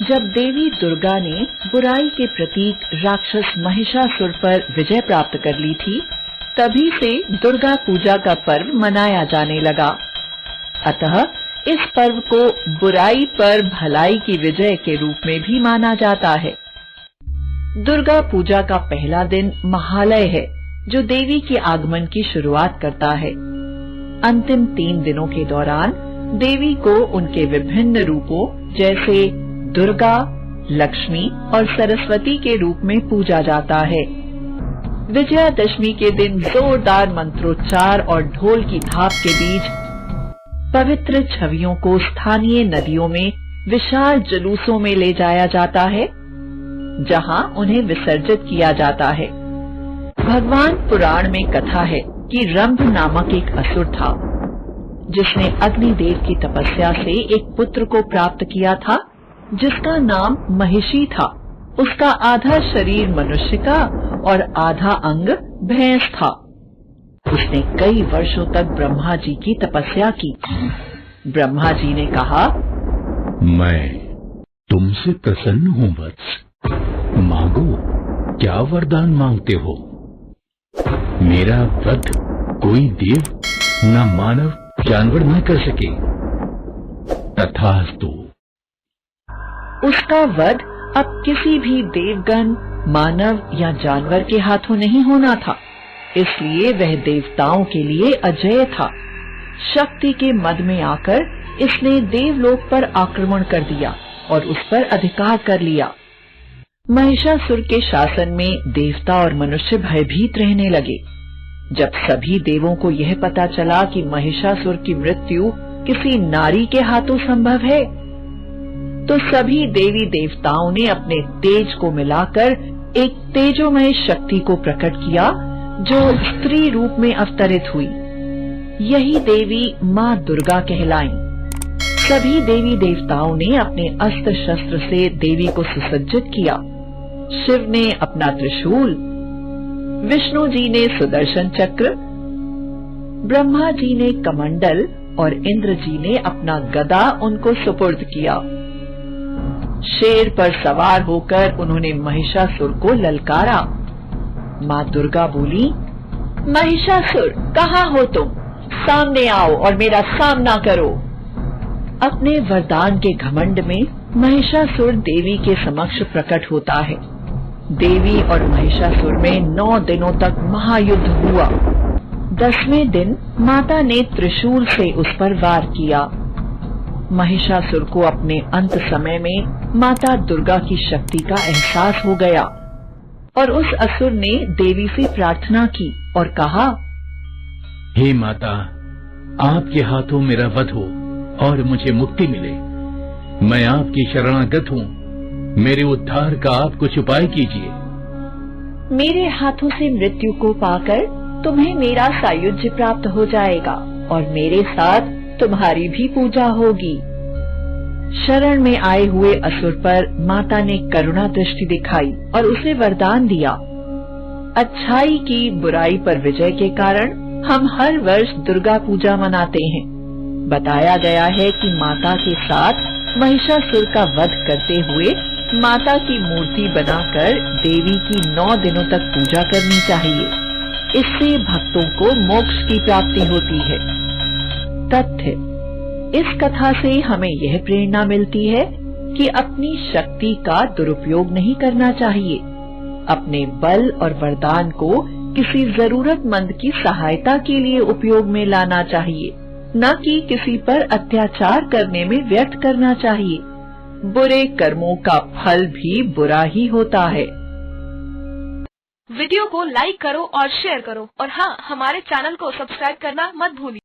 जब देवी दुर्गा ने बुराई के प्रतीक राक्षस महिषासुर पर विजय प्राप्त कर ली थी, तभी से दुर्गा पूजा का पर्व मनाया जाने लगा। अतः इस पर्व को बुराई पर भलाई की विजय के रूप में भी माना जाता है। दुर्गा पूजा का पहला दिन महालय है, जो देवी के आगमन की शुरुआत करता है। अंतिम 3 दिनों के दौरान देवी को उनके विभिन्न रूपों जैसे दुर्गा, लक्ष्मी और सरस्वती के रूप में पूजा जाता है। विजयादशमी के दिन जोरदार मंत्रोच्चार और ढोल की थाप के बीच पवित्र छवियों को स्थानीय नदियों में विशाल जुलूसों में ले जाया जाता है, जहां उन्हें विसर्जित किया जाता है। भगवान पुराण में कथा है कि रंभ नामक एक असुर था, जिसने अग्निदेव की तपस्या से एक पुत्र को प्राप्त किया था, जिसका नाम महिषी था। उसका आधा शरीर मनुष्य का और आधा अंग भैंस था। उसने कई वर्षों तक ब्रह्मा जी की तपस्या की। ब्रह्मा जी ने कहा, मैं तुमसे प्रसन्न हूँ वत्स, मांगो, क्या वरदान मांगते हो? मेरा वध कोई देव न मानव जानवर न कर सके। तथास्तु। उसका वध अब किसी भी देवगण, मानव या जानवर के हाथों नहीं होना था, इसलिए वह देवताओं के लिए अजेय था। शक्ति के मद में आकर इसने देवलोक पर आक्रमण कर दिया और उस पर अधिकार कर लिया। महिषासुर के शासन में देवता और मनुष्य भयभीत रहने लगे। जब सभी देवों को यह पता चला कि महिषासुर की मृत्यु किसी नारी के हाथों संभव है, तो सभी देवी देवताओं ने अपने तेज को मिलाकर एक तेजोमय शक्ति को प्रकट किया, जो स्त्री रूप में अवतरित हुई। यही देवी माँ दुर्गा कहलाईं। सभी देवी देवताओं ने अपने अस्त्र शस्त्र से देवी को सुसज्जित किया। शिव ने अपना त्रिशूल, विष्णु जी ने सुदर्शन चक्र, ब्रह्मा जी ने कमंडल और इंद्र जी ने अपना गदा उनको सुपुर्द किया। शेर पर सवार होकर उन्होंने महिषासुर को ललकारा। माँ दुर्गा बोली, महिषासुर, कहाँ हो तुम? सामने आओ और मेरा सामना करो। अपने वरदान के घमंड में महिषासुर देवी के समक्ष प्रकट होता है। देवी और महिषासुर में 9 दिनों तक महायुद्ध हुआ। 10वें दिन माता ने त्रिशूल से उस पर वार किया। महिषासुर को अपने अंत समय में माता दुर्गा की शक्ति का एहसास हो गया और उस असुर ने देवी से प्रार्थना की और कहा, हे माता, आपके हाथों मेरा वध हो और मुझे मुक्ति मिले। मैं आपकी शरणागत हूँ, मेरे उद्धार का आप कुछ उपाय कीजिए। मेरे हाथों से मृत्यु को पाकर तुम्हें मेरा सायुज्य प्राप्त हो जाएगा और मेरे साथ तुम्हारी भी पूजा होगी। शरण में आए हुए असुर पर माता ने करुणा दृष्टि दिखाई और उसे वरदान दिया। अच्छाई की बुराई पर विजय के कारण हम हर वर्ष दुर्गा पूजा मनाते हैं। बताया गया है कि माता के साथ महिषासुर का वध करते हुए माता की मूर्ति बनाकर देवी की 9 दिनों तक पूजा करनी चाहिए। इससे भक्तों को मोक्ष की प्राप्ति होती है। तथ्य: इस कथा से हमें यह प्रेरणा मिलती है कि अपनी शक्ति का दुरुपयोग नहीं करना चाहिए। अपने बल और वरदान को किसी जरूरतमंद की सहायता के लिए उपयोग में लाना चाहिए, न कि किसी पर अत्याचार करने में व्यर्थ करना चाहिए। बुरे कर्मों का फल भी बुरा ही होता है। वीडियो को लाइक करो और शेयर करो और हाँ, हमारे चैनल को सब्सक्राइब करना मत भूलिए।